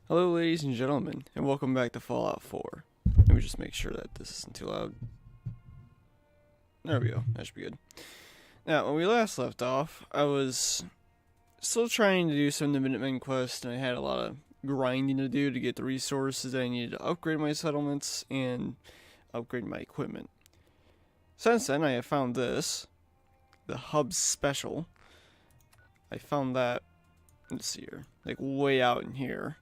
Hello ladies and gentlemen, and welcome back to Fallout 4. Let me just make sure that this isn't too loud. There we go, that should be good. Now, when we last left off, I was still trying to do some of the Minutemen quest, and I had a lot of grinding to do to get the resources that I needed to upgrade my settlements and upgrade my equipment. Since then, I have found this, the Hub Special. I found that, let's see here, like way out in here.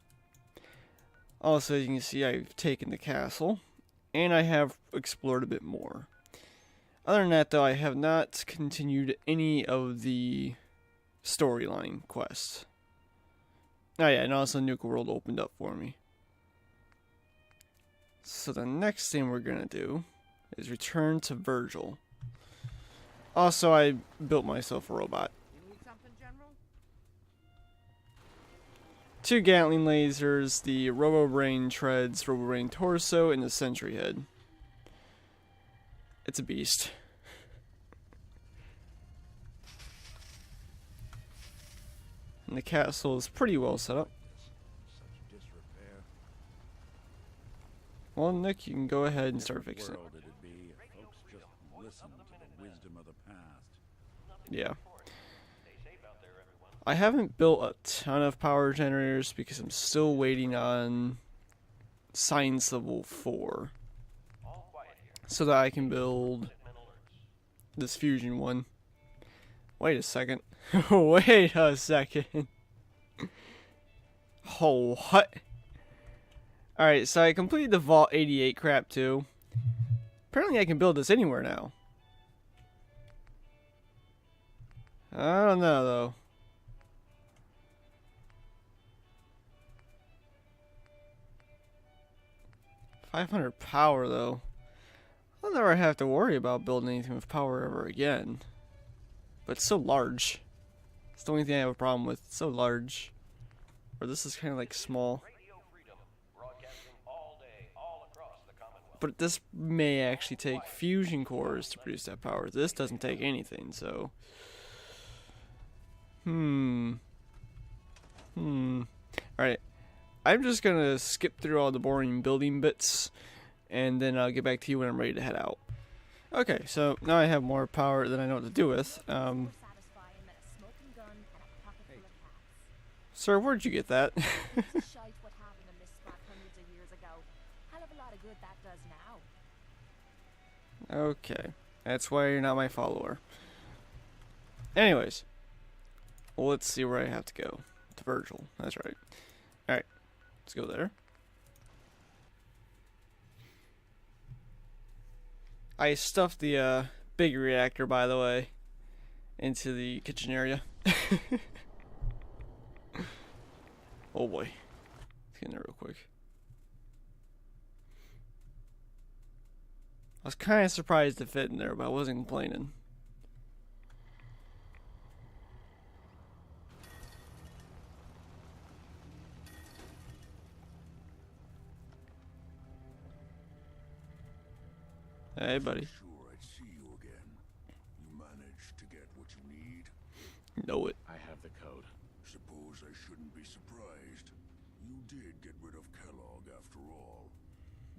Also, as you can see, I've taken the castle, and I have explored a bit more. Other than that, though, I have not continued any of the storyline quests. Oh yeah, and also Nuka World opened up for me. So the next thing we're gonna do is return to Virgil. Also, I built myself a robot. Two Gatling lasers, the Robo-Brain Treads, Robo-Brain Torso, and the Sentry Head. It's a beast. And the castle is pretty well set up. Well, Nick, you can go ahead and start fixing it. Yeah. I haven't built a ton of power generators because I'm still waiting on Science Level 4. So that I can build this fusion one. Wait a second. Wait a second. Oh, what? Alright, so I completed the Vault 88 crap too. Apparently I can build this anywhere now. I don't know though. 500 power though. I'll never have to worry about building anything with power ever again. But it's so large. It's the only thing I have a problem with. It's so large. Or this is kind of like small. But this may actually take fusion cores to produce that power. This doesn't take anything, so. Alright. I'm just gonna skip through all the boring building bits, and then I'll get back to you when I'm ready to head out. Okay, so now I have more power than I know what to do with. Sir, where'd you get that? Okay, that's why you're not my follower. Anyways, well, let's see where I have to go. To Virgil, that's right. Alright. Let's go there. I stuffed the big reactor, by the way, into the kitchen area. Oh boy. Let's get in there real quick. I was kind of surprised to fit in there, but I wasn't complaining. Hey, buddy. Sure, I'd see you again. You managed to get what you need? Know it. I have the code. Suppose I shouldn't be surprised. You did get rid of Kellogg after all.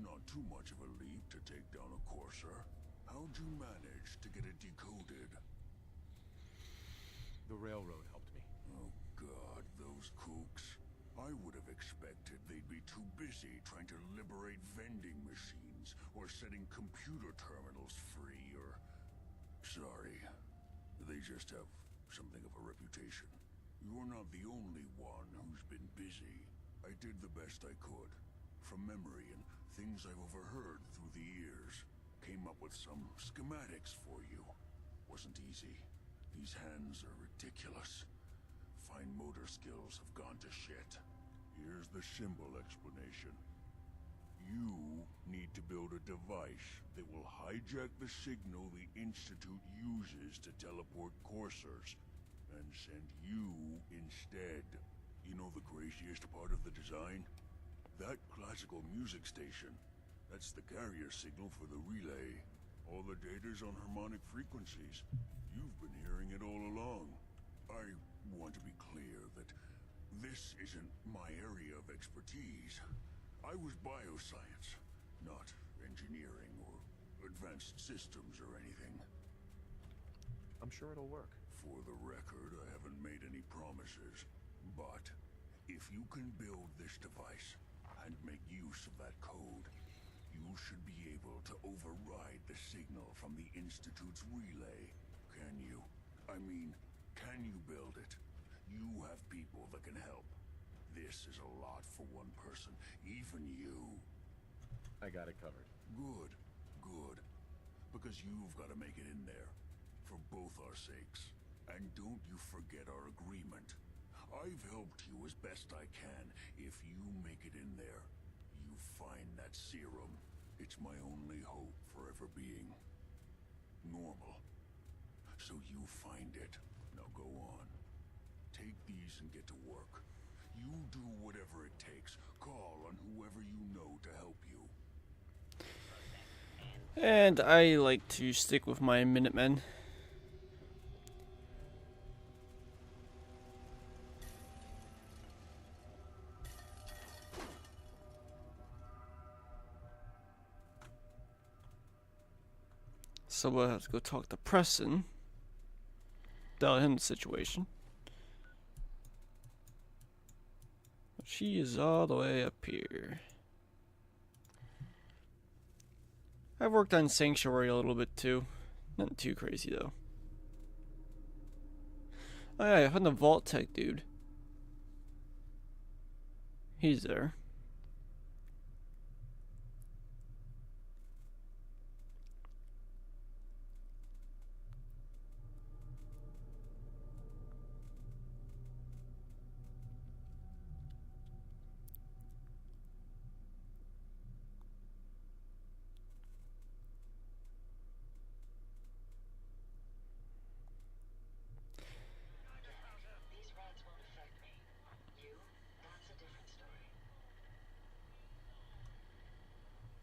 Not too much of a leap to take down a Courser. How'd you manage to get it decoded? The railroad helped me. Oh god, those kooks. I would have expected they'd be too busy trying to liberate vending machines or setting computer terminals free or... Sorry. They just have something of a reputation. You're not the only one who's been busy. I did the best I could. From memory and things I've overheard through the years. Came up with some schematics for you. Wasn't easy. These hands are ridiculous. Fine motor skills have gone to shit. Here's the symbol explanation. You need to build a device that will hijack the signal the Institute uses to teleport coursers, and send you instead. You know the craziest part of the design? That classical music station. That's the carrier signal for the relay. All the data's on harmonic frequencies. You've been hearing it all along. I want to be clear that this isn't my area of of expertise. I was bioscience, not engineering or advanced systems or anything. I'm sure it'll work. For the record, I haven't made any promises, but if you can build this device and make use of that code, you should be able to override the signal from the Institute's relay. Can you? I mean, can you build it? You have people that can help. This is a lot for one person, even you. I got it covered. Good, good. Because you've got to make it in there, for both our sakes. And don't you forget our agreement. I've helped you as best I can. If you make it in there, you find that serum. It's my only hope for ever being normal. So you find it. Now go on. Take these and get to work. You do whatever it takes. Call on whoever you know to help you. And I like to stick with my Minutemen. So we'll have to go talk to Preston. Tell him the situation. She is all the way up here. I've worked on Sanctuary a little bit too. Nothing too crazy though. Oh yeah, I found the Vault Tech dude. He's there.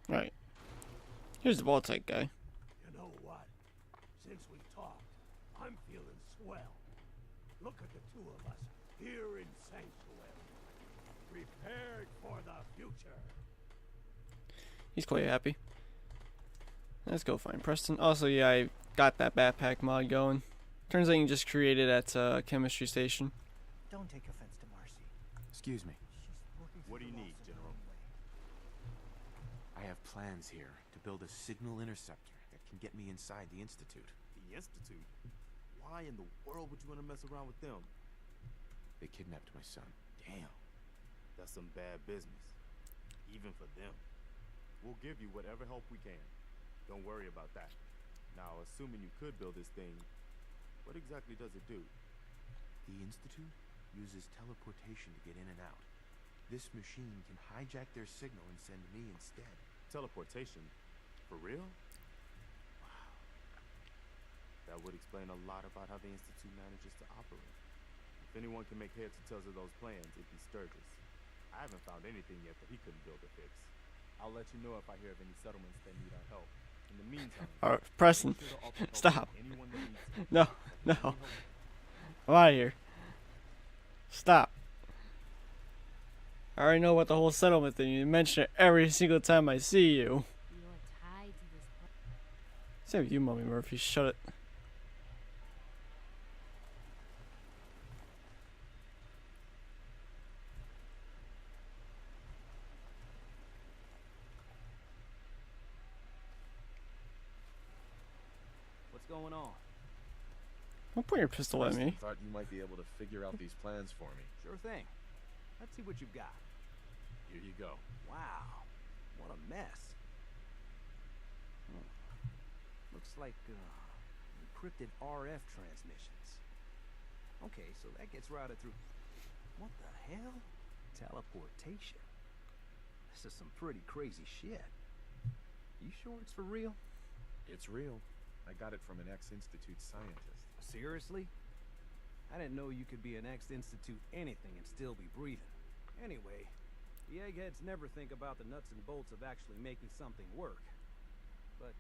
Right. Here's the Vault Tech guy. You know what? Since we talked, I'm feeling swell. Look at the two of us here in Sanctuary, prepared for the future. He's quite happy. Let's go find Preston. Also, yeah, I got that backpack mod going. Turns out you can just create it at chemistry station. Don't take offense to Marcy. Excuse me. She's working What for do you the need, Lost General? Anyway. I have plans here to build a signal interceptor that can get me inside the Institute. The Institute? Why in the world would you want to mess around with them? They kidnapped my son. Damn. That's some bad business. Even for them. We'll give you whatever help we can. Don't worry about that. Now, assuming you could build this thing, what exactly does it do? The Institute uses teleportation to get in and out. This machine can hijack their signal and send me instead. Teleportation? For real? Wow. That would explain a lot about how the Institute manages to operate. If anyone can make heads or tails of those plans, it'd be Sturgis. I haven't found anything yet that he couldn't build or fix. I'll let you know if I hear of any settlements that need our help. In the meantime, Alright, Preston, be sure to offer help stop. to anyone that needs it. No, That can no. be helpful. I'm out of here. Stop. I already know what the whole settlement thing. You mention it every single time I see you. You're tied to this place. Same with you, Mummy Murphy. Shut it. What's going on? Don't point your pistol at me. Thought you might be able to figure out these plans for me. Sure thing. Let's see what you've got. Here you go. Wow. What a mess. Looks like encrypted RF transmissions. Okay, so that gets routed through. What the hell? Teleportation. This is some pretty crazy shit. You sure it's for real? It's real. I got it from an ex-Institute scientist. Seriously? I didn't know you could be an ex-Institute anything and still be breathing. Anyway, the eggheads never think about the nuts and bolts of actually making something work. But,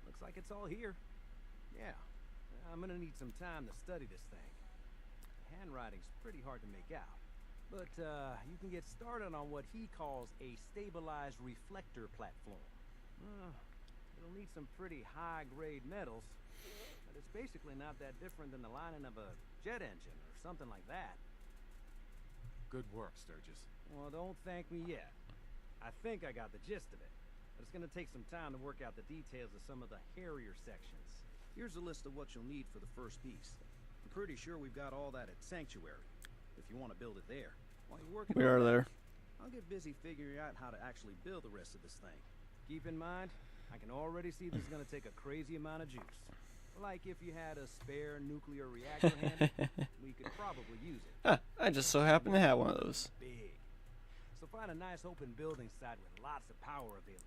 looks like it's all here. Yeah, I'm gonna need some time to study this thing. The handwriting's pretty hard to make out. But you can get started on what he calls a stabilized reflector platform. It'll need some pretty high-grade metals, but it's basically not that different than the lining of a jet engine or something like that. Good work, Sturgis. Well, don't thank me yet. I think I got the gist of it, but it's gonna take some time to work out the details of some of the hairier sections. Here's a list of what you'll need for the first piece. I'm pretty sure we've got all that at Sanctuary, if you want to build it there. While you're working We on are that, there. I'll get busy figuring out how to actually build the rest of this thing. Keep in mind, I can already see this is gonna take a crazy amount of juice. Like if you had a spare nuclear reactor handy, we could probably use it. Ah, I just so happen to have one of those. Big. So find a nice open building site with lots of power available.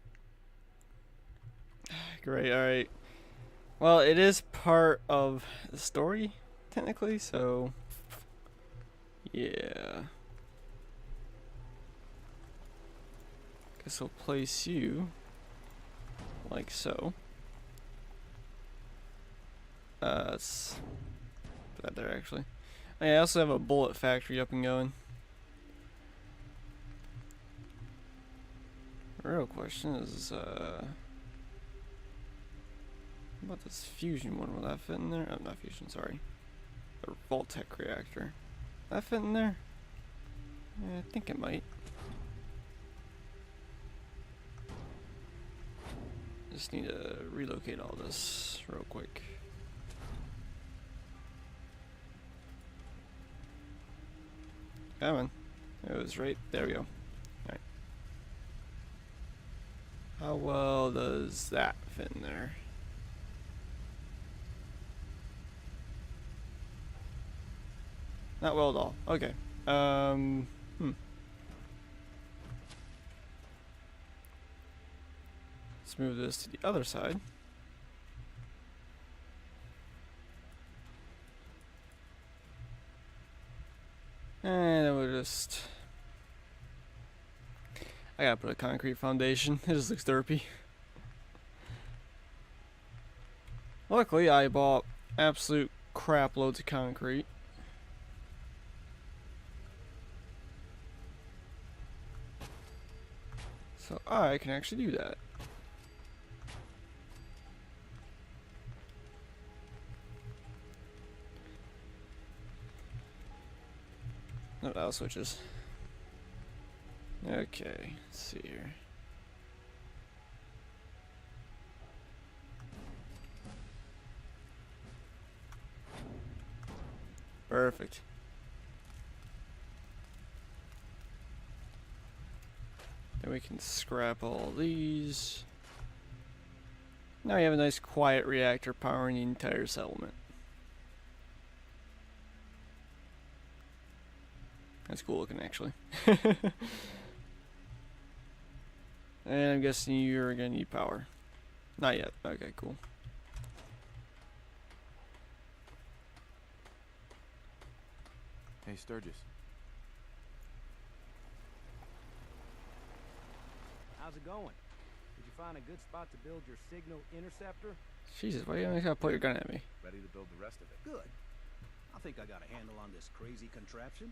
Great, alright. Well, it is part of the story, technically, so... Yeah. Guess we'll place you like so. Let's put that there actually. Oh, yeah, I also have a bullet factory up and going. The real question is, what about this fusion one? Will that fit in there? Oh, not fusion, sorry. The Voltec reactor. Will that fit in there? Yeah, I think it might. Just need to relocate all this real quick. Come on. It was right. There we go. Alright. How well does that fit in there? Not well at all. Okay. Let's move this to the other side. And then we'll just... I gotta put a concrete foundation. It just looks derpy. Luckily, I bought absolute crap loads of concrete. So I can actually do that. No, that switches. Okay, let's see here. Perfect. Then we can scrap all these. Now you have a nice quiet reactor powering the entire settlement. That's cool looking, actually. And I'm guessing you're gonna need power. Not yet. Okay, cool. Hey, Sturgis. How's it going? Did you find a good spot to build your signal interceptor? Jesus, why do you always gotta point your gun at me? Ready to build the rest of it. Good. I think I got a handle on this crazy contraption.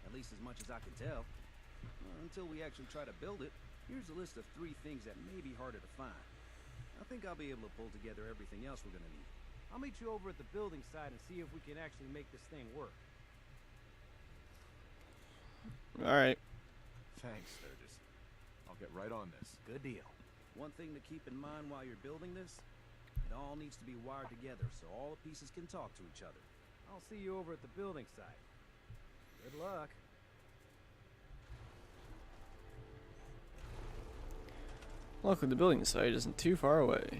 At least as much as I can tell. Until we actually try to build it, here's a list of 3 things that may be harder to find. I think I'll be able to pull together everything else we're gonna need. I'll meet you over at the building site and see if we can actually make this thing work. Alright. Thanks, Sturgis. I'll get right on this. Good deal. One thing to keep in mind while you're building this, it all needs to be wired together so all the pieces can talk to each other. I'll see you over at the building site. Good luck. Luckily, the building site isn't too far away.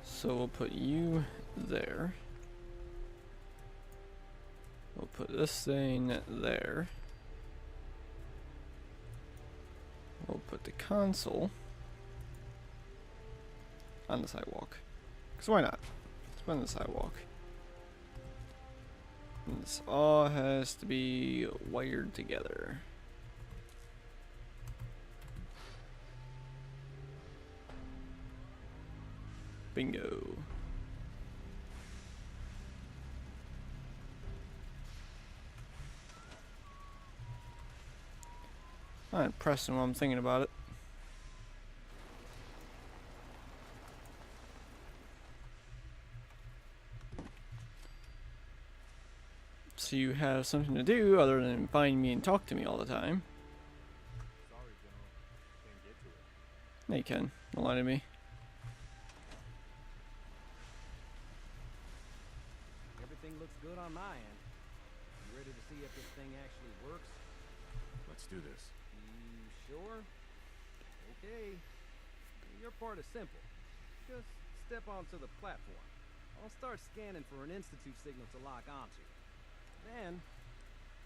So we'll put you there. We'll put this thing there. We'll put the console on the sidewalk. Because why not? Let's put it on the sidewalk. And this all has to be wired together. Bingo. Not impressing while I'm thinking about it. So you have something to do other than find me and talk to me all the time. Sorry, General. Can't get to it. Yeah, you can. Don't lie to me. Everything looks good on my end. You ready to see if this thing actually works? Let's do this. You sure? Okay. Your part is simple. Just step onto the platform. I'll start scanning for an Institute signal to lock onto. Then,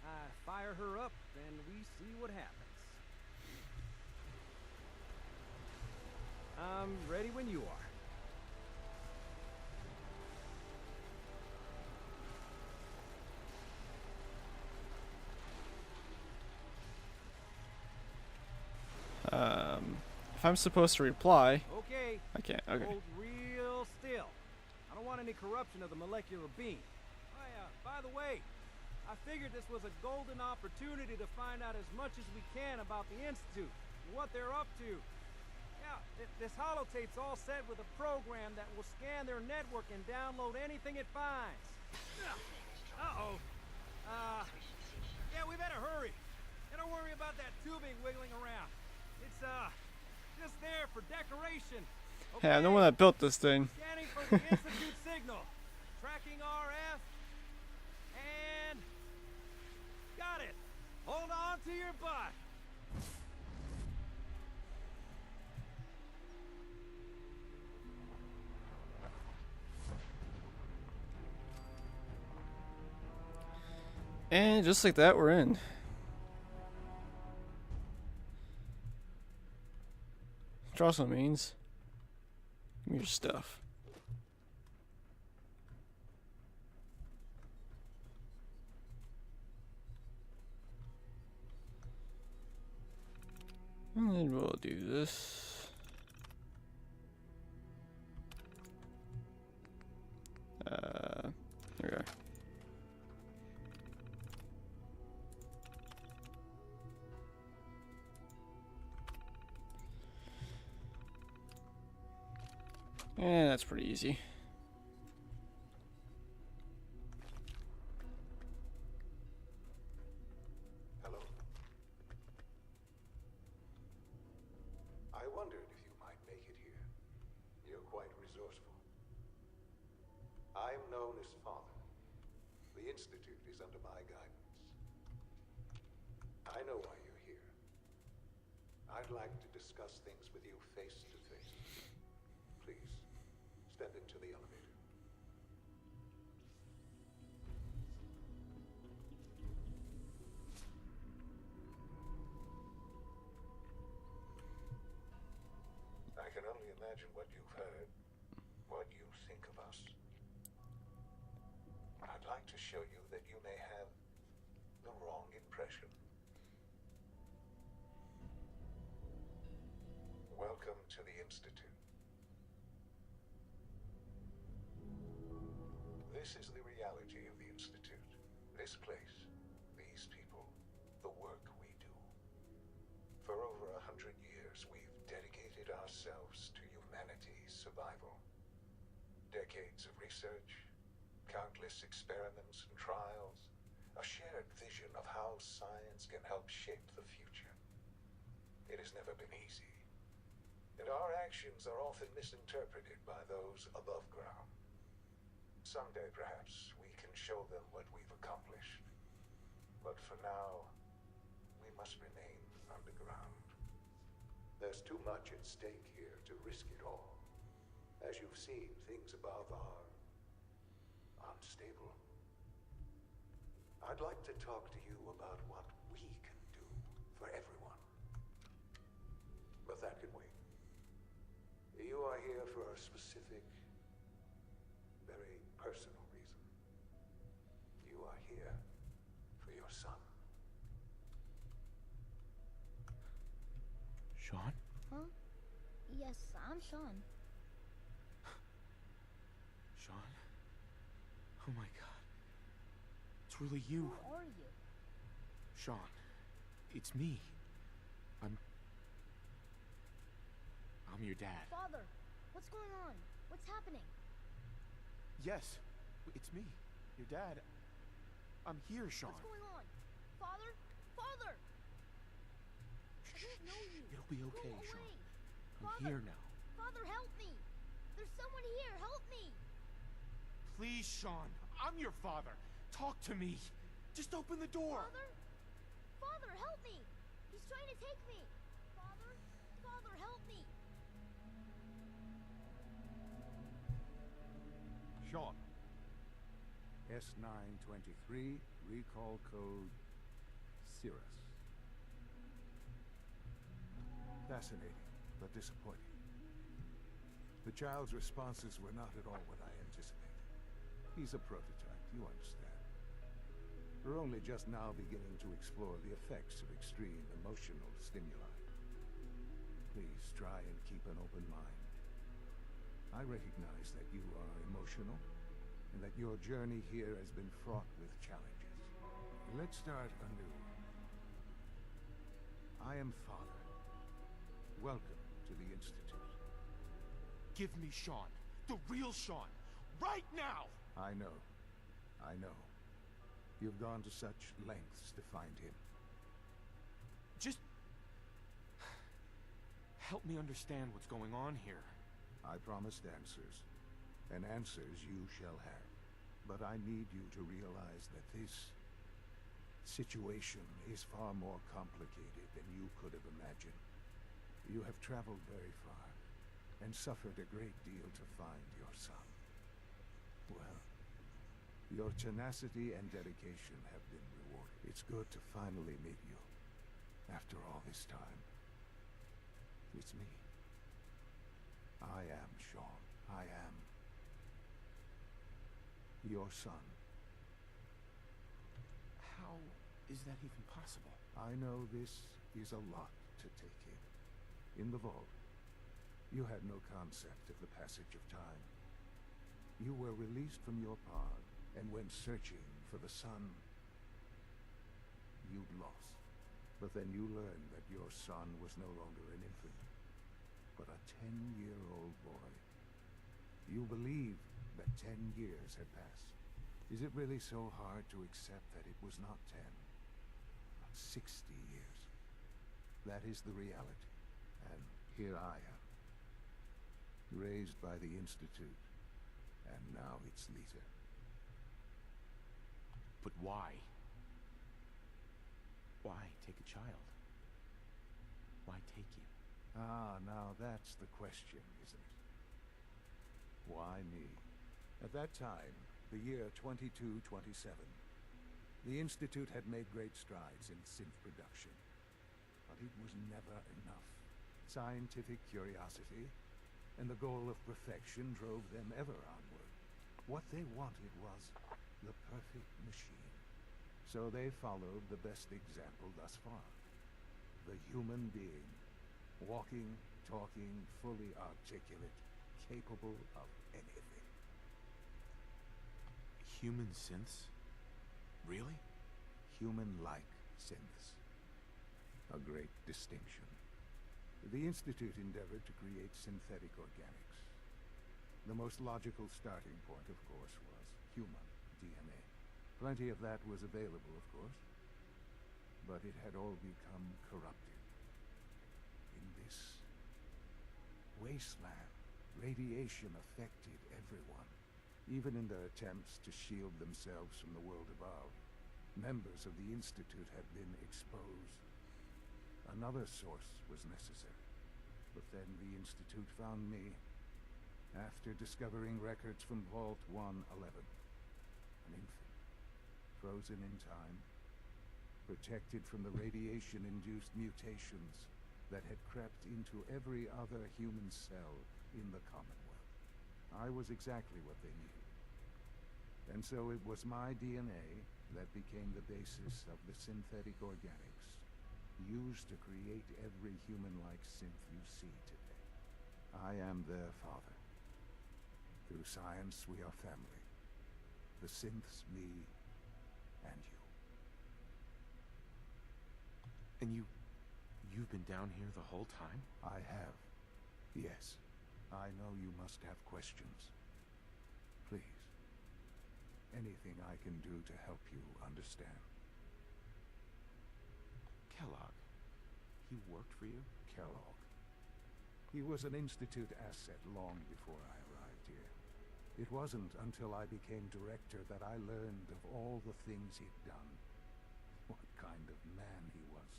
I fire her up, and we see what happens. I'm ready when you are. If I'm supposed to reply, Okay. I can't. Okay. Hold real still. I don't want any corruption of the molecular beam. By the way, I figured this was a golden opportunity to find out as much as we can about the Institute and what they're up to. Yeah, this holotape's all set with a program that will scan their network and download anything it finds. Uh-oh. Yeah, we better hurry. And don't worry about that tubing wiggling around. It's, just there for decoration. Hey, I'm the one that built this thing. Scanning for the Institute signal. Tracking RF. And... got it. Hold on to your butt. And just like that, we're in. Which also means, give me your stuff. And then we'll do this. There we are. And that's pretty easy. Hello. I wondered if you might make it here. You're quite resourceful. I'm known as Father. The Institute is under my guidance. I know why you're here. I'd like to discuss things with you face to face. Please, step into the elevator. I can only imagine what you've heard, what you think of us. I'd like to show you that you may have the wrong impression. Welcome to the Institute. This is the reality of the Institute. This place, these people, the work we do. For over 100 years, we've dedicated ourselves to humanity's survival. Decades of research, countless experiments and trials, a shared vision of how science can help shape the future. It has never been easy, and our actions are often misinterpreted by those above ground. Someday, perhaps, we can show them what we've accomplished. But for now, we must remain underground. There's too much at stake here to risk it all. As you've seen, things above are unstable. I'd like to talk to you about what we can do for everyone. But that can wait. You are here for a specific, very personal reason. You are here for your son. Sean? Huh? Yes, I'm Sean. Sean? Oh my god. It's really you. Who are you? Sean, it's me. I'm your dad. Father, what's going on? What's happening? Yes, it's me, your dad. I'm here, Sean. What's going on? Father? Father! I don't know you. It'll be okay, Go Sean. away. I'm Father, here now. Father, help me! There's someone here. Help me! Please, Sean. I'm your father. Talk to me. Just open the door. Father? Father, help me! He's trying to take me! Father? Father, help me! Sean. S923, recall code Cirrus. Fascinating, but disappointing. The child's responses were not at all what I anticipated. He's a prototype, you understand. We're only just now beginning to explore the effects of extreme emotional stimuli. Please try and keep an open mind. I recognize that you are emotional, and that your journey here has been fraught with challenges. Let's start anew. I am Father. Welcome to the Institute. Give me Sean. The real Sean. Right now! I know. I know. You've gone to such lengths to find him. Just... help me understand what's going on here. I promised answers, and answers you shall have. But I need you to realize that this situation is far more complicated than you could have imagined. You have traveled very far, and suffered a great deal to find your son. Well, your tenacity and dedication have been rewarded. It's good to finally meet you, after all this time. It's me. I am Sean. I am your son. How is that even possible? I know this is a lot to take in. In the vault, you had no concept of the passage of time. You were released from your pod and went searching for the son you'd lost. But then you learned that your son was no longer an infant, but a 10-year-old boy. You believed that 10 years had passed. Is it really so hard to accept that it was not 10, but 60 years? That is the reality. And here I am, raised by the Institute, and now its leader. But why? Why take a child? Why take you? Ah, now that's the question, isn't it? Why me? At that time, the year 2227, the Institute had made great strides in synth production. But it was never enough. Scientific curiosity and the goal of perfection drove them ever onward. What they wanted was the perfect machine. So they followed the best example thus far. The human being. Walking, talking, fully articulate, capable of anything. Human synths? Really? Human-like synths. A great distinction. The Institute endeavored to create synthetic organics. The most logical starting point, of course, was human DNA. Plenty of that was available, of course. But it had all become corrupted. In this wasteland, radiation affected everyone. Even in their attempts to shield themselves from the world above, members of the Institute had been exposed. Another source was necessary. But then the Institute found me, after discovering records from Vault 111. An infant, frozen in time, protected from the radiation-induced mutations that had crept into every other human cell in the Commonwealth. I was exactly what they needed. And so it was my DNA that became the basis of the synthetic organics used to create every human-like synth you see today. I am their father. Through science, we are family. The synths, me, and you. And you've been down here the whole time? I have. Yes, I know you must have questions. Please, anything I can do to help you understand. Kellogg. He worked for you? Kellogg. He was an Institute asset long before I arrived here. It wasn't until I became director that I learned of all the things he'd done. What kind of man he was.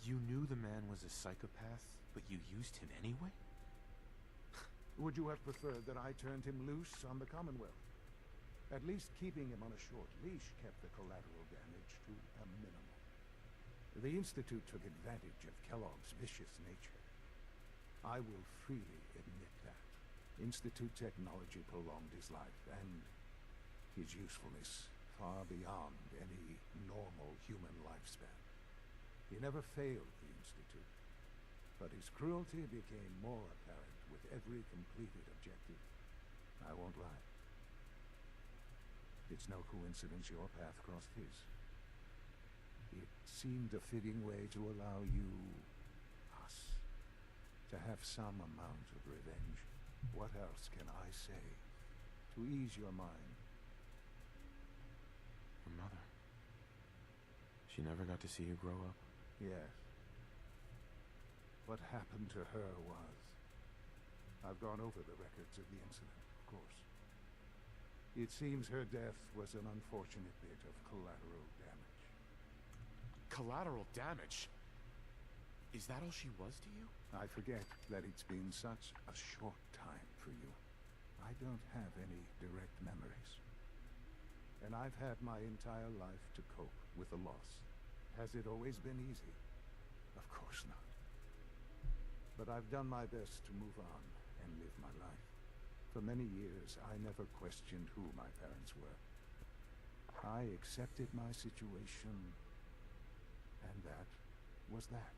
You knew the man was a psychopath, but you used him anyway? Would you have preferred that I turned him loose on the Commonwealth? At least keeping him on a short leash kept the collateral damage to a minimum. The Institute took advantage of Kellogg's vicious nature. I will freely admit that. Institute technology prolonged his life, and his usefulness far beyond any normal human lifespan. He never failed the Institute, but his cruelty became more apparent with every completed objective. I won't lie. It's no coincidence your path crossed his. It seemed a fitting way to allow you, us, to have some amount of revenge. What else can I say to ease your mind? Your mother. She never got to see you grow up? Yes. What happened to her was... I've gone over the records of the incident, of course. It seems her death was an unfortunate bit of collateral damage. Collateral damage? Is that all she was to you? I forget that it's been such a short time for you. I don't have any direct memories. And I've had my entire life to cope with the loss. Has it always been easy? Of course not. But I've done my best to move on and live my life. For many years, I never questioned who my parents were. I accepted my situation, and that was that.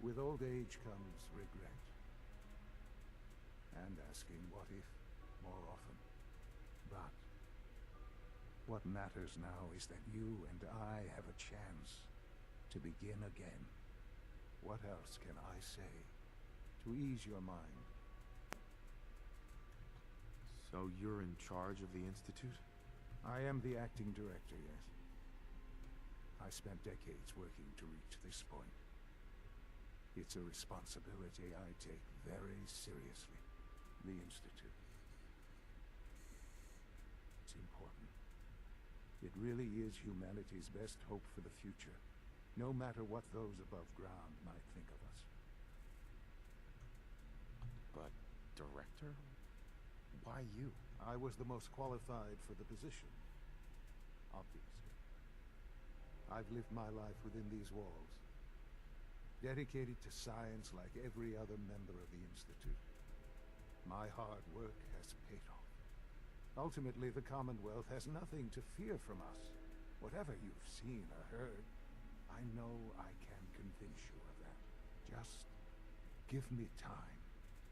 With old age comes regret. And asking what if more often. But what matters now is that you and I have a chance to begin again. What else can I say to ease your mind? So you're in charge of the Institute? I am the acting director, yes. I spent decades working to reach this point. It's a responsibility I take very seriously. The Institute. It's important. It really is humanity's best hope for the future, no matter what those above ground might think of us. But director? Why you? I was the most qualified for the position, obviously. I've lived my life within these walls, dedicated to science like every other member of the Institute. My hard work has paid off. Ultimately, the Commonwealth has nothing to fear from us. Whatever you've seen or heard, I know I can convince you of that. Just give me time.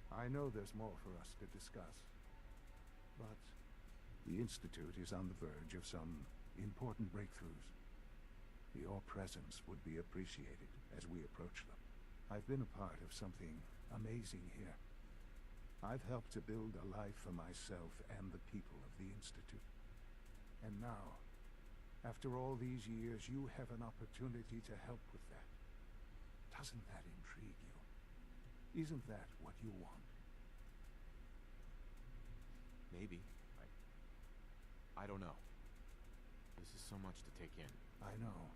I know there's more for us to discuss. But the Institute is on the verge of some important breakthroughs. Your presence would be appreciated as we approach them. I've been a part of something amazing here. I've helped to build a life for myself and the people of the Institute. And now, after all these years, you have an opportunity to help with that. Doesn't that intrigue you? Isn't that what you want? Maybe. I don't know. This is so much to take in. I know.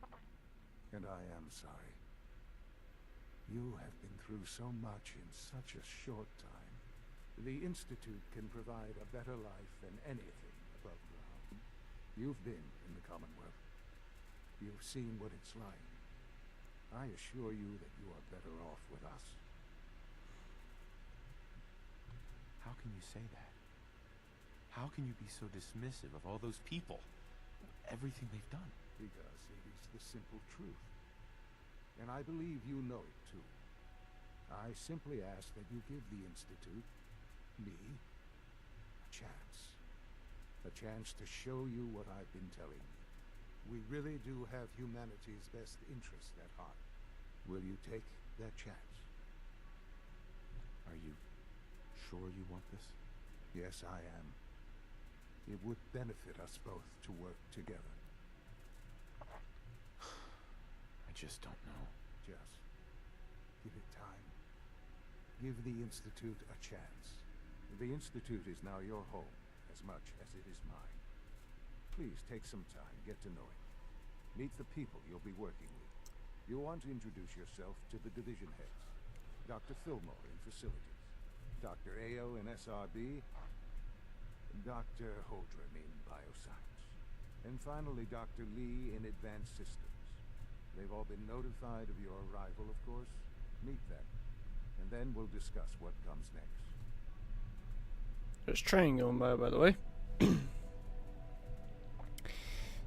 And I am sorry. You have been through so much in such a short time. The Institute can provide a better life than anything above ground. You've been in the Commonwealth. You've seen what it's like. I assure you that you are better off with us. How can you say that? How can you be so dismissive of all those people? Everything they've done? Because it is the simple truth. And I believe you know it too. I simply ask that you give the Institute, me, a chance. A chance to show you what I've been telling you. We really do have humanity's best interest at heart. Will you take that chance? Are you sure you want this? Yes, I am. It would benefit us both to work together. I just don't know. Just give it time. Give the Institute a chance. The Institute is now your home as much as it is mine. Please take some time, get to know it. Meet the people you'll be working with. You'll want to introduce yourself to the division heads. Dr. Fillmore in facilities, Dr. Ayo in SRB, Dr. Holdren in bioscience, and finally Dr. Lee in advanced systems. They've all been notified of your arrival, of course. Meet them, and then we'll discuss what comes next. There's a train going by the way.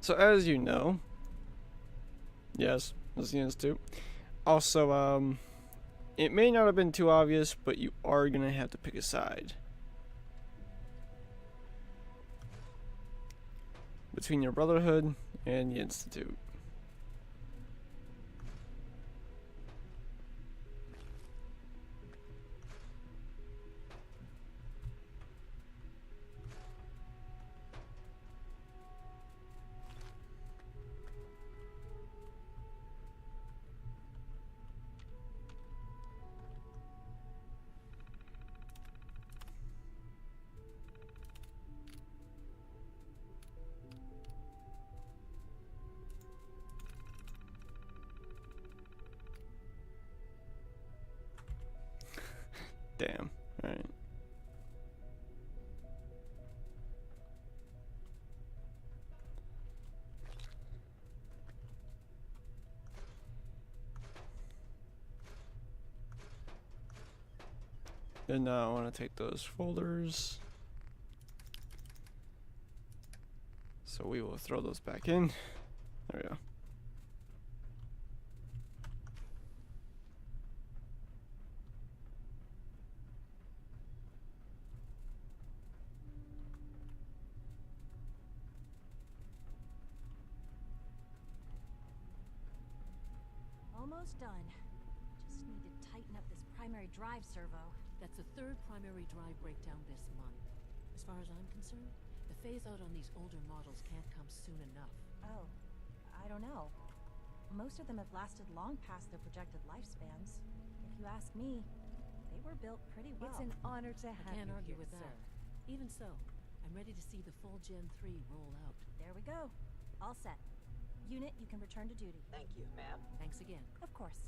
So as you know, yes, that's the Institute. Also, it may not have been too obvious, but you are gonna have to pick a side between your Brotherhood and the Institute. Damn. Alright. Then now I want to take those folders. So we will throw those back in. There we go. Almost done. Just need to tighten up this primary drive servo. That's the third primary drive breakdown this month. As far as I'm concerned, the phase-out on these older models can't come soon enough. Oh, I don't know. Most of them have lasted long past their projected lifespans. If you ask me, they were built pretty well. It's an honor to have I can't you argue here, with sir. that. Even so, I'm ready to see the full Gen 3 roll out. There we go. All set. Unit, you can return to duty. Thank you, ma'am. Thanks again. Of course.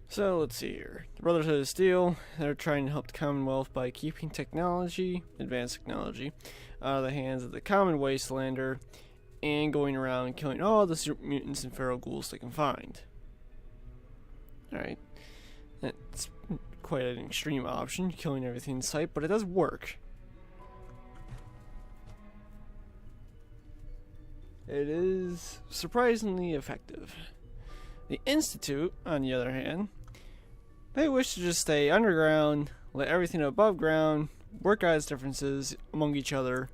So let's see here. The Brotherhood of Steel, they're trying to help the Commonwealth by keeping technology, advanced technology, out of the hands of the common wastelander and going around killing all the super mutants and feral ghouls they can find. Alright. That's quite an extreme option, killing everything in sight, but it does work. It is surprisingly effective. The Institute, on the other hand, they wish to just stay underground, let everything above ground work out its differences among each other,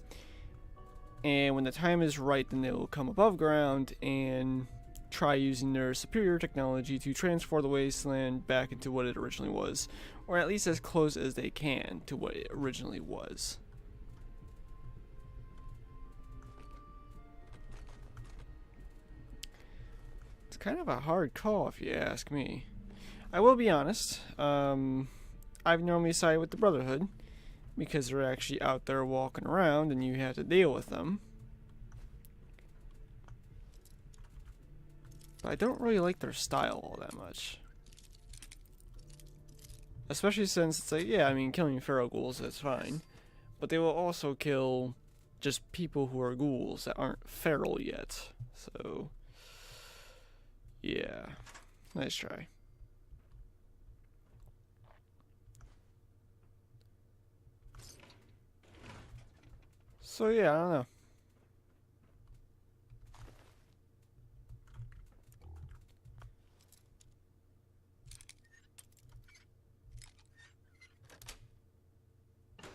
and when the time is right, then they will come above ground and try using their superior technology to transform the wasteland back into what it originally was, or at least as close as they can to what it originally was. It's kind of a hard call if you ask me. I will be honest, I've normally sided with the Brotherhood because they're actually out there walking around and you have to deal with them. But I don't really like their style all that much. Especially since it's like, yeah, I mean, killing feral ghouls, that's fine. But they will also kill just people who are ghouls that aren't feral yet. So, yeah. Nice try. So yeah, I don't know.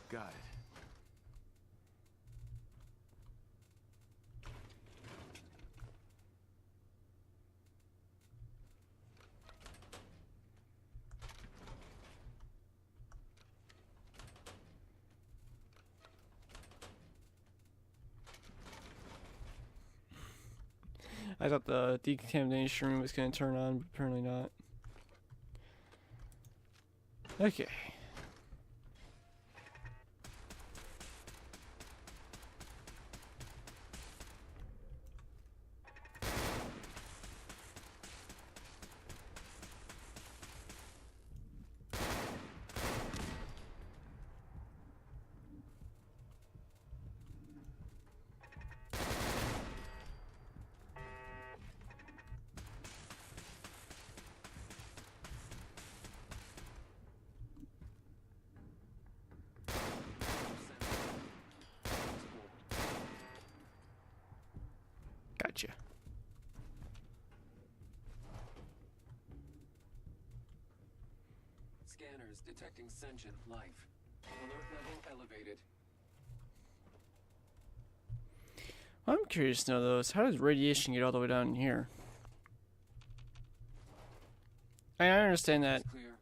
Got it. I thought the decontamination room was going to turn on, but apparently not. Okay. Gotcha. Scanners detecting sentient life. Alert level elevated. I'm curious to know though, is how does radiation get all the way down here? I understand that. Clear.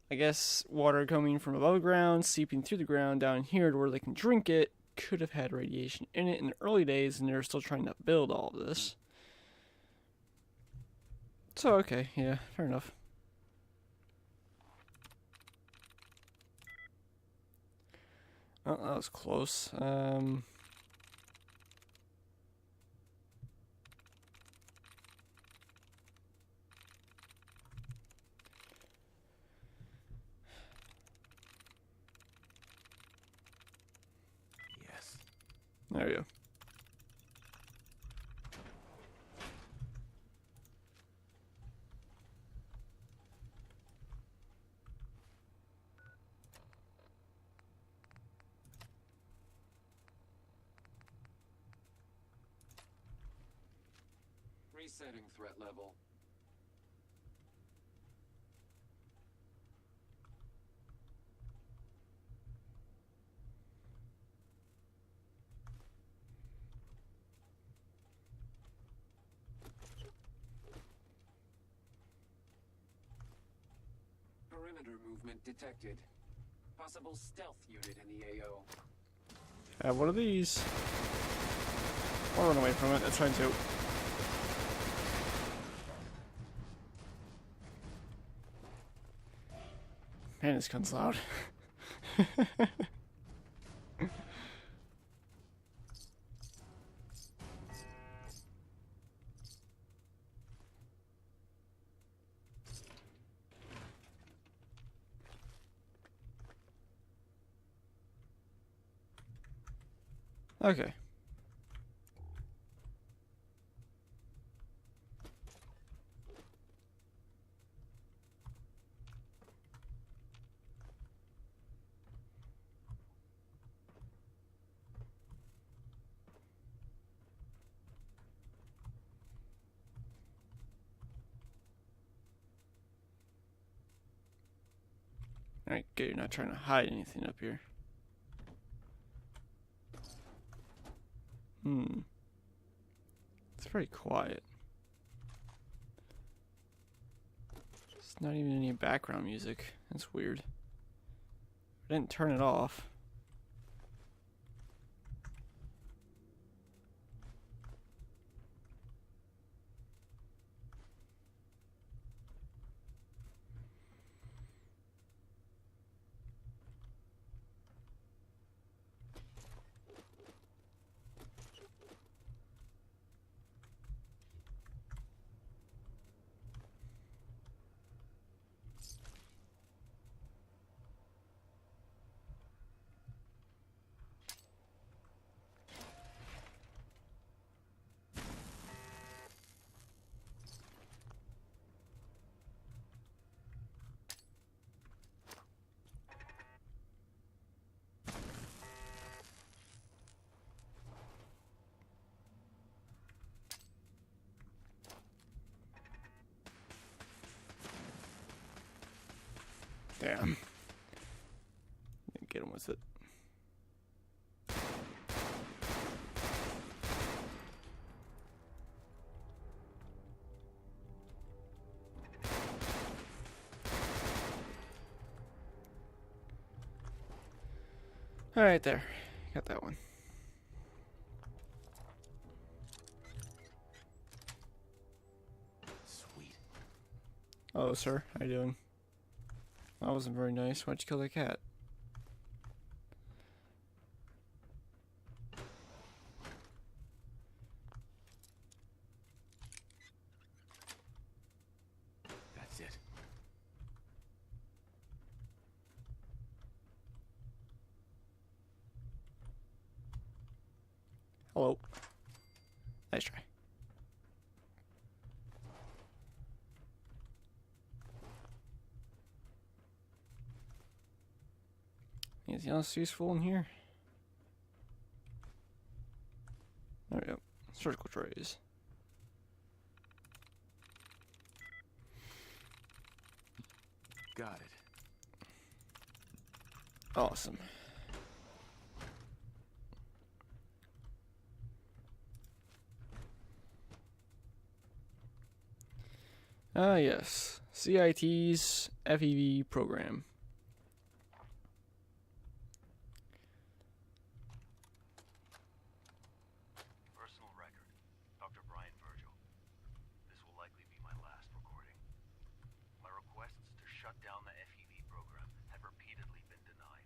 I guess water coming from above ground, seeping through the ground down here to where they can drink it, could have had radiation in it in the early days, and they're still trying to build all of this. So, okay, yeah, fair enough. Oh, that was close. Yes. There we go. Resetting threat level. Perimeter movement detected. Possible stealth unit in the AO. What are these? I'll run away from it. That's fine too. Man, this gun's loud. Okay. Alright, good. You're not trying to hide anything up here. It's very quiet. There's not even any background music. That's weird. I didn't turn it off. Damn. Get him with it. All right, there. Got that one. Hello, sir. How you doing? That wasn't very nice. Why'd you kill the cat? That's it. Hello. Nice try. Anything else useful in here? There we go. Surgical trays. Got it. Awesome. Ah, yes. CIT's FEV program. Personal record. Dr. Brian Virgil. This will likely be my last recording. My requests to shut down the FEV program have repeatedly been denied.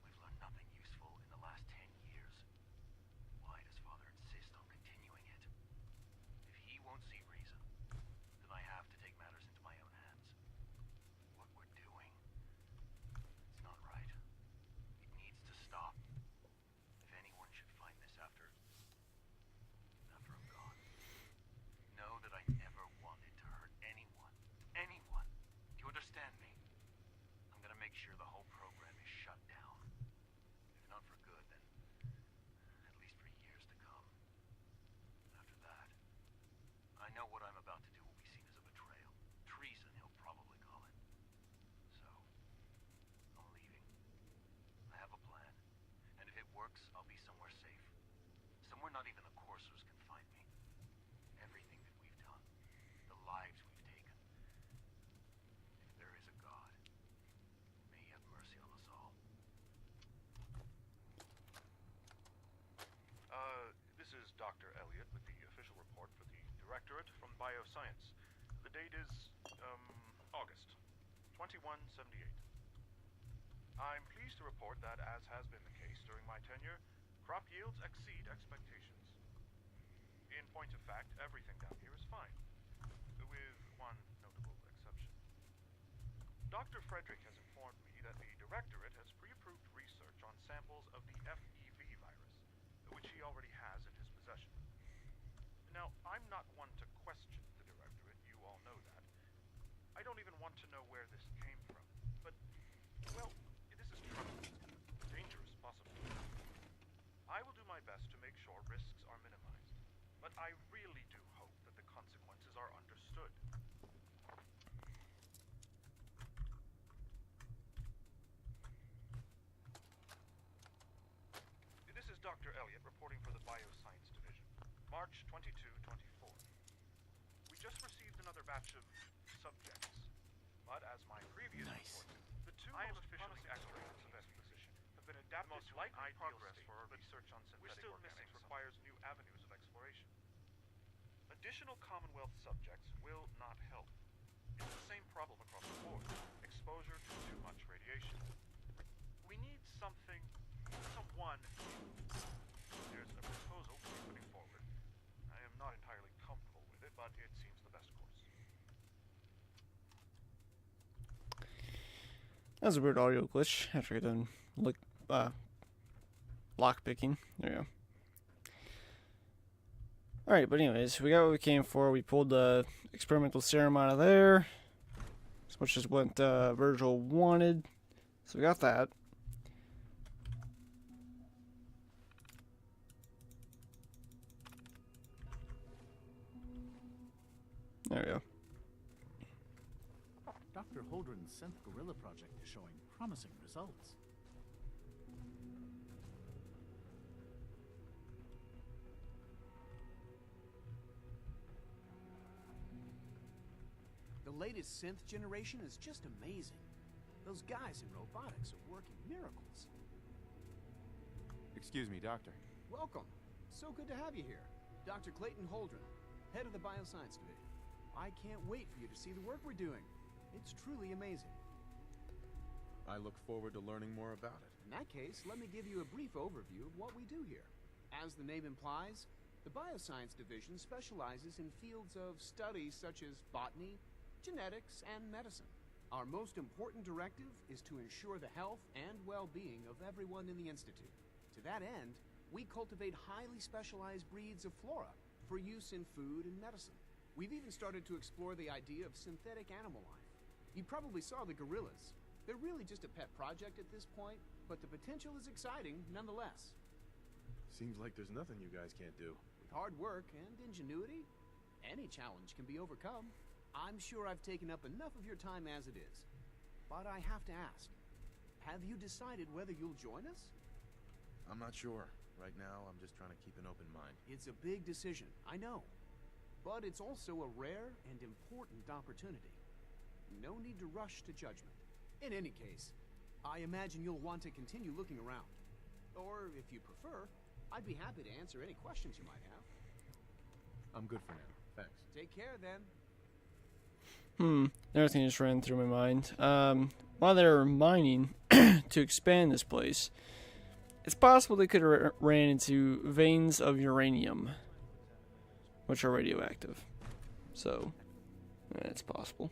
We've learned nothing useful in the last 10 years. Why does Father insist on continuing it? If he won't see reason, then I have to take matters into my own hands. What we're doing, it's not right. It needs to stop. If anyone should find this after I'm gone, know that I never wanted to hurt anyone. Anyone. Do you understand me? I'm gonna make sure the whole program is shut down. If not for good, then at least for years to come. After that, I know what I'm about to do will be seen as a betrayal. Treason, he'll probably call it. So, I'm leaving. I have a plan. And if it works, I'll be somewhere safe. Somewhere not even the coursers can find me. Everything that we've done, the lives we've taken. If there is a God, may he have mercy on us all. This is Dr. Elliot with the official report for the Directorate from Bioscience. The date is, August 2178. I'm pleased to report that, as has been the case during my tenure, crop yields exceed expectations. In point of fact, everything down here is fine, with one notable exception. Dr. Frederick has informed me that the Directorate has pre-approved research on samples of the FEV virus, which he already has in his possession. Now, I'm not one to question the Directorate, you all know that. I don't even want to know where this came from, but, well, this is troubling. Dangerous, possibly. I will do my best to make sure risks are minimized, but I really do hope that the consequences are understood. This is Dr. Elliot reporting for the Bioscience Division. March 22, 24. We just received another batch of subjects, but as my previous report, the two most officially extracts of exposition have been adapted to an ideal state, for our research on synthetic organics requires new avenues of exploration. Additional Commonwealth subjects will not help. It's the same problem across the board. Exposure to too much radiation. We need something, someone. There's a proposal we're putting forward. I am not entirely comfortable with it, but it seems the best course. That was a weird audio glitch after I done lock picking. There you go. Alright, but anyways, we got what we came for. We pulled the experimental serum out of there, which is what Virgil wanted. So we got that. There we go. Dr. Holdren's Synth Gorilla project is showing promising results. The latest synth generation is just amazing. Those guys in robotics are working miracles. Excuse me, Doctor. Welcome. So good to have you here. Dr. Clayton Holdren, head of the Bioscience Division. I can't wait for you to see the work we're doing. It's truly amazing. I look forward to learning more about it. In that case, let me give you a brief overview of what we do here. As the name implies, the Bioscience Division specializes in fields of study such as botany, genetics, and medicine. Our most important directive is to ensure the health and well-being of everyone in the Institute. To that end, we cultivate highly specialized breeds of flora for use in food and medicine. We've even started to explore the idea of synthetic animal life. You probably saw the gorillas. They're really just a pet project at this point, but the potential is exciting nonetheless. Seems like there's nothing you guys can't do. With hard work and ingenuity, any challenge can be overcome. I'm sure I've taken up enough of your time as it is. But I have to ask, have you decided whether you'll join us? I'm not sure. Right now, I'm just trying to keep an open mind. It's a big decision, I know. But it's also a rare and important opportunity. No need to rush to judgment. In any case, I imagine you'll want to continue looking around. Or, if you prefer, I'd be happy to answer any questions you might have. I'm good for now. Thanks. Take care, then. Everything just ran through my mind. While they were mining to expand this place, it's possible they could have ran into veins of uranium, which are radioactive. So, it's possible.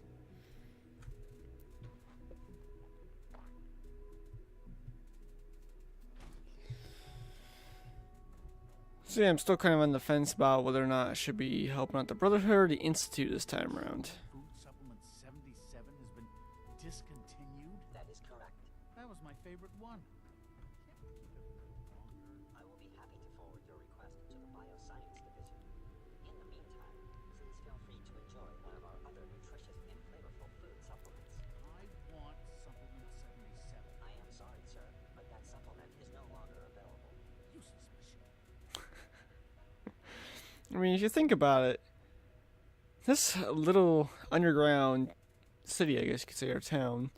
So yeah, I'm still kind of on the fence about whether or not I should be helping out the Brotherhood or the Institute this time around. Food supplement 77 has been discontinued? That is correct. That was my favorite one. I will be happy to forward your request to the Bioscience Division. In the meantime, please feel free to enjoy one of our other nutritious and flavorful food supplements. I want supplement 77. I am sorry, sir, but that supplement is no longer available. Useless machine. I mean, if you think about it, this little underground city, I guess you could say, or town,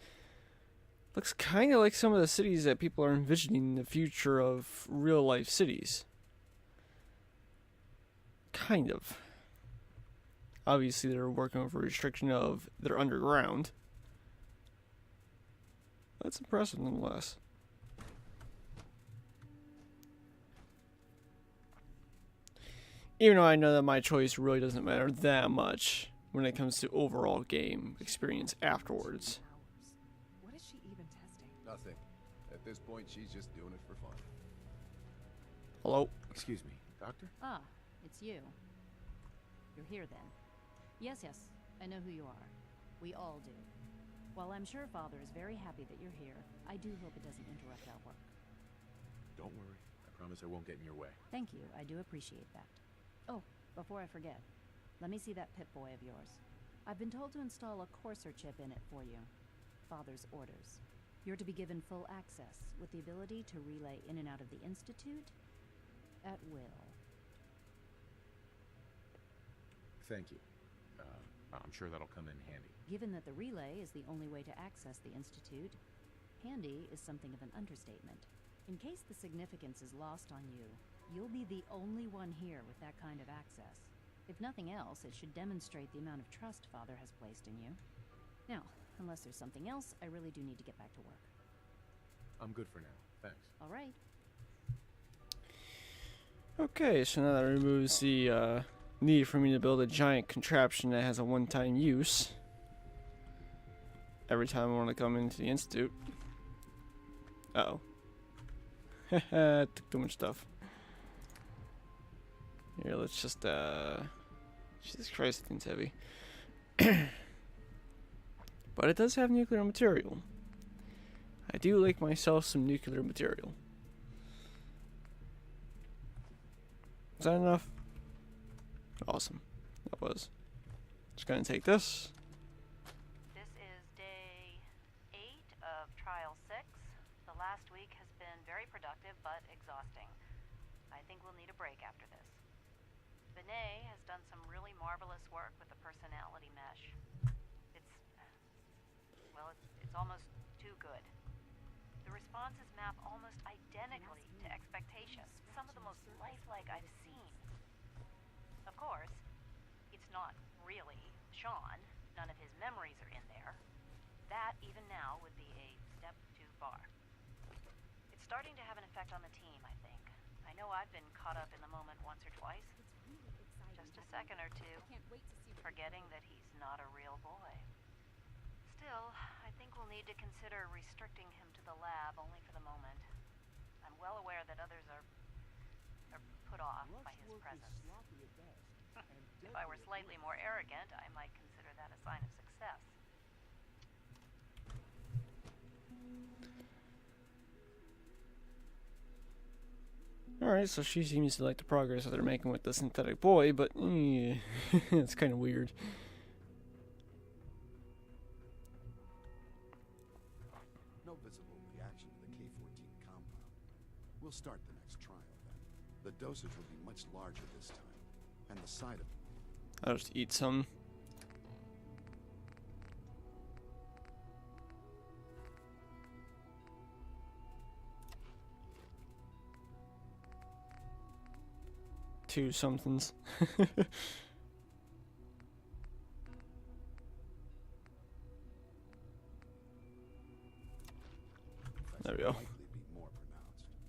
looks kind of like some of the cities that people are envisioning in the future of real-life cities. Kind of. Obviously, they're working with a restriction of they're underground. That's impressive, nonetheless. Even though I know that my choice really doesn't matter that much when it comes to overall game experience afterwards. What is she even testing? Nothing. At this point, she's just doing it for fun. Hello? Excuse me, Doctor? Ah, it's you. You're here then. Yes, I know who you are. We all do. While I'm sure Father is very happy that you're here, I do hope it doesn't interrupt our work. Don't worry. I promise I won't get in your way. Thank you, I do appreciate that. Oh, before I forget, let me see that Pip-Boy of yours. I've been told to install a Courser chip in it for you. Father's orders. You're to be given full access, with the ability to relay in and out of the Institute at will. Thank you. I'm sure that'll come in handy. Given that the relay is the only way to access the Institute, handy is something of an understatement. In case the significance is lost on you, you'll be the only one here with that kind of access. If nothing else, it should demonstrate the amount of trust Father has placed in you. Now, unless there's something else, I really do need to get back to work. I'm good for now. Thanks. All right. Okay, so now that removes the need for me to build a giant contraption that has a one-time use every time I want to come into the Institute. Uh-oh. Took too much stuff. Here, let's just, Jesus Christ, thing's heavy. But it does have nuclear material. I do like myself some nuclear material. Is that enough? Awesome. That was. Just gonna take this. This is day 8 of Trial 6. The last week has been very productive, but exhausting. I think we'll need a break after this. Vinay has done some really marvelous work with the personality mesh. It's almost too good. The responses map almost identically to expectations, some of the most lifelike I've seen. Of course, it's not really Sean, none of his memories are in there. That, even now, would be a step too far. It's starting to have an effect on the team, I think. I know I've been caught up in the moment once or twice. Just a second or two, forgetting that he's not a real boy. Still, I think we'll need to consider restricting him to the lab only for the moment. I'm well aware that others are put off by his presence. If I were slightly more arrogant, I might consider that a sign of success. Alright, so she seems to like the progress that they're making with the synthetic boy, but it's kind of weird. No visible reaction to the K-14 compound. We'll start the next trial then. The dosage will be much larger this time, and the side effects. I'll just eat some. Two somethings. There we go.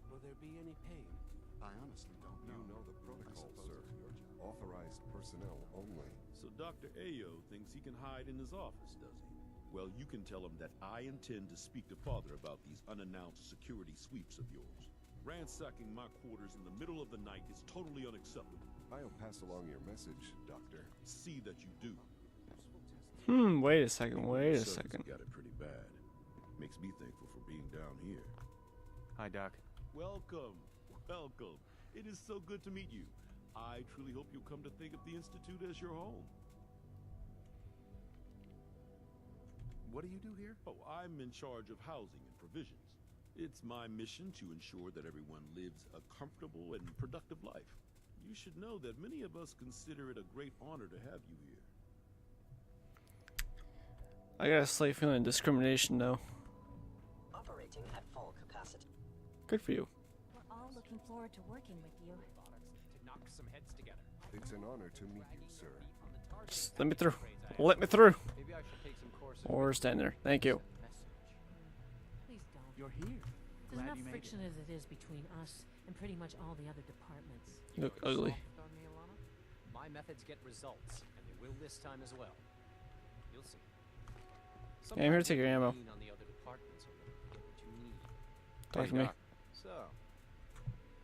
Will there be any pain? I honestly don't know. You know the protocol, sir. Authorized personnel only. So Dr. Ayo thinks he can hide in his office, does he? Well, you can tell him that I intend to speak to Father about these unannounced security sweeps of yours. Ransacking my quarters in the middle of the night is totally unacceptable. I'll pass along your message, Doctor. See that you do. Wait a second, wait a second. Got it pretty bad. Makes me thankful for being down here. Hi, Doc. Welcome, welcome. It is so good to meet you. I truly hope you'll come to think of the Institute as your home. What do you do here? Oh, I'm in charge of housing and provisions. It's my mission to ensure that everyone lives a comfortable and productive life. You should know that many of us consider it a great honor to have you here. I got a slight feeling of discrimination, though. Operating at full capacity. Good for you. We're all looking forward to working with you. To knock some heads together. It's an honor to meet you, sir. Just let me through. Let me through. Maybe I should take some courses. Or stand there. Thank you. Please don't. You're here. There's Glad enough you made friction as it is between us and pretty much all the other departments. You look ugly. Soft on me, Alana? My methods get results, and they will this time as well. You'll see. Hey, I'm here to take your ammo. On the other departments so that you get what you need. Talk to me. So,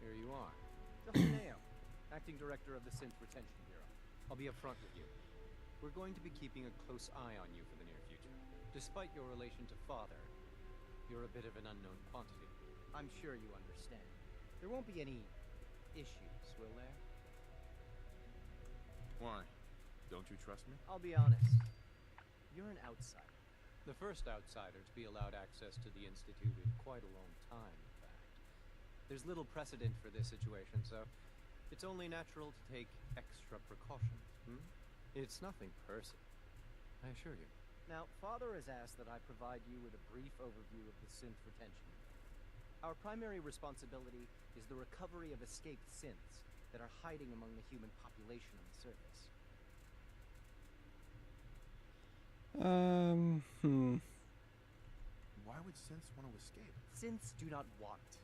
here you are. Dustin Ayo, Acting Director of the Synth Retention Bureau. I'll be upfront with you. We're going to be keeping a close eye on you for the near future. Despite your relation to Father, you're a bit of an unknown quantity. I'm sure you understand. There won't be any issues, will there? Why? Don't you trust me? I'll be honest. You're an outsider. The first outsider to be allowed access to the Institute in quite a long time, in fact. There's little precedent for this situation, so it's only natural to take extra precautions. It's nothing personal, I assure you. Now, Father has asked that I provide you with a brief overview of the synth retention. Our primary responsibility is the recovery of escaped synths that are hiding among the human population on the surface. Why would synths want to escape? Synths do not want.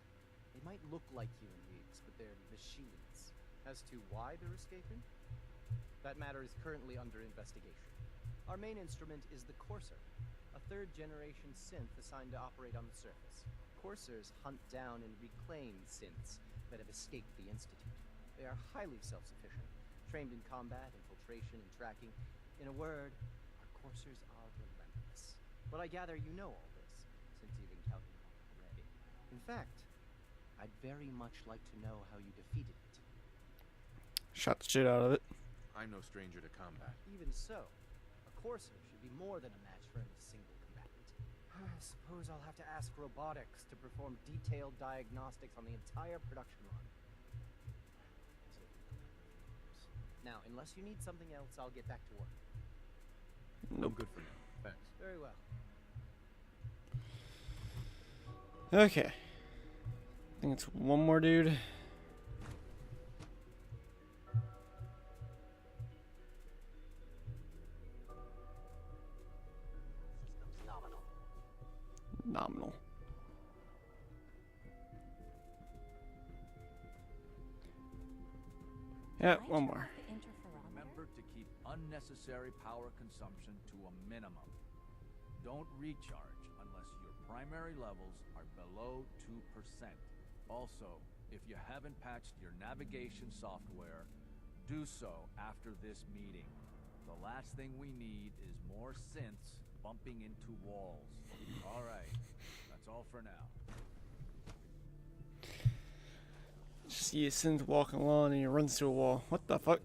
They might look like human beings, but they're machines. As to why they're escaping, that matter is currently under investigation. Our main instrument is the Courser, a third-generation synth assigned to operate on the surface. Coursers hunt down and reclaim synths that have escaped the Institute. They are highly self-sufficient, trained in combat, infiltration, and tracking. In a word, our Coursers are relentless. But I gather you know all this, since you've encountered one already. In fact, I'd very much like to know how you defeated it. Shot the shit out of it. I'm no stranger to combat. Even so, a Courser should be more than a match for any single combatant. I suppose I'll have to ask robotics to perform detailed diagnostics on the entire production line. Now, unless you need something else, I'll get back to work. Nope. I'm good for now. Thanks. Very well. Okay. I think it's one more dude. Yeah, one more. Remember to keep unnecessary power consumption to a minimum. Don't recharge unless your primary levels are below 2%. Also, if you haven't patched your navigation software, do so after this meeting. The last thing we need is more synths bumping into walls. All right, that's all for now. See a synth walking along and he runs through a wall. What the fuck?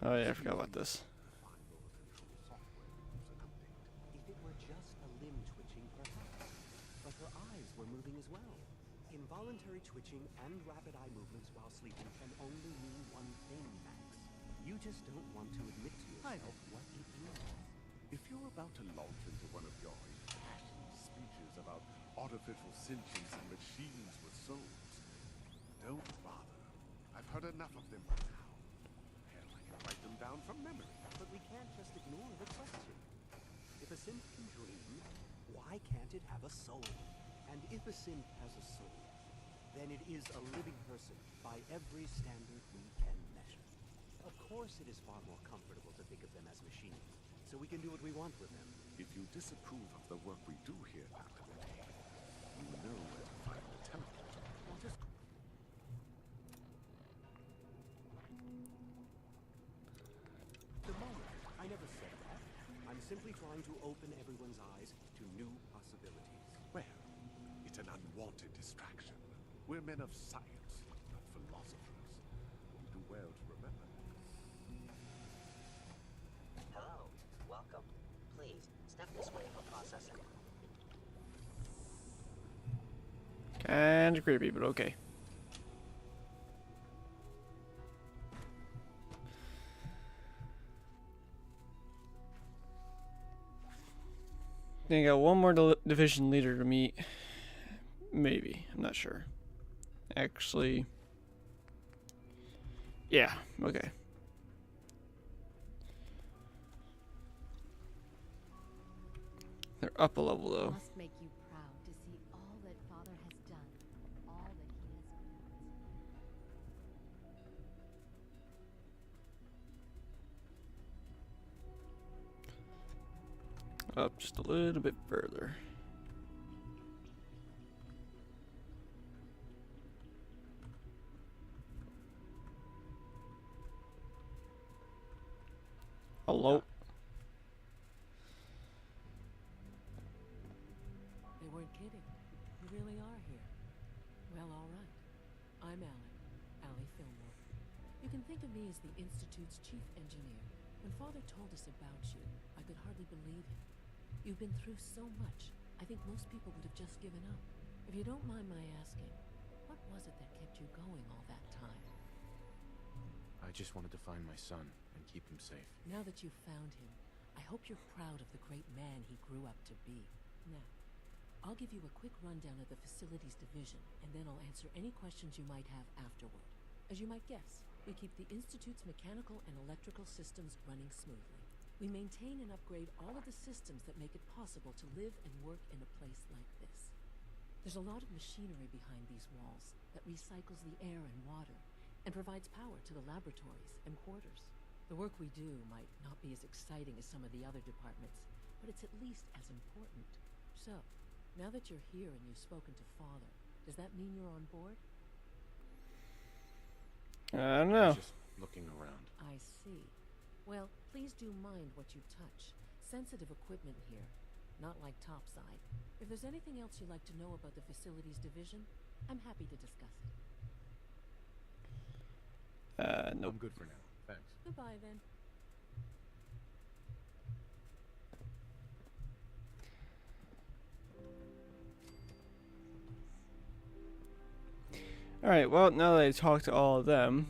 Oh yeah, I forgot about this. If it were just a limb twitching, perhaps. But her eyes were moving as well. Involuntary twitching and rapid eye movements while sleeping can only mean one thing, Max. You just don't want to admit to yourself what it is. If you're about to launch into one of your impassioned speeches about artificial sentience and machines with souls, don't bother. I've heard enough of them by now. Hell, I can write them down from memory. But we can't just ignore the question. If a synth can dream, why can't it have a soul? And if a synth has a soul, then it is a living person by every standard we can measure. Of course it is far more comfortable to think of them as machines, so we can do what we want with them. If you disapprove of the work we do here, Dr. Renee, you know where to find the teleporter. Or just... The moment. I never said that. I'm simply trying to open everyone's eyes to new possibilities. Well, it's an unwanted distraction. We're men of science, not philosophers. You do well to remember that. Hello. Welcome. Please, step this way for processing. Kinda creepy, but okay. I think I got one more division leader to meet. Maybe. I'm not sure. Actually. Yeah, okay. They're up a level though. It must make you proud to see all that Father has done, all that he has built. Up just a little bit further. Hello. They weren't kidding. You really are here. Well, all right. I'm Allie Fillmore. You can think of me as the Institute's chief engineer. When Father told us about you, I could hardly believe it. You've been through so much, I think most people would have just given up. If you don't mind my asking, what was it that kept you going all that time? I just wanted to find my son and keep him safe. Now that you've found him, I hope you're proud of the great man he grew up to be. Now, I'll give you a quick rundown of the Facilities Division, and then I'll answer any questions you might have afterward. As you might guess, we keep the Institute's mechanical and electrical systems running smoothly. We maintain and upgrade all of the systems that make it possible to live and work in a place like this. There's a lot of machinery behind these walls that recycles the air and water and provides power to the laboratories and quarters. The work we do might not be as exciting as some of the other departments, but it's at least as important. So, now that you're here and you've spoken to Father, does that mean you're on board? I don't know. Just looking around. I see. Well, please do mind what you touch. Sensitive equipment here, not like topside. If there's anything else you'd like to know about the Facilities Division, I'm happy to discuss it. Nope. I'm good for now. Thanks. Goodbye, then. Alright, well, now that I talked to all of them,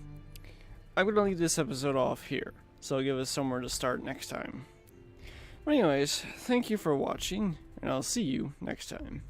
I'm going to leave this episode off here, so I'll give us somewhere to start next time. But anyways, thank you for watching, and I'll see you next time.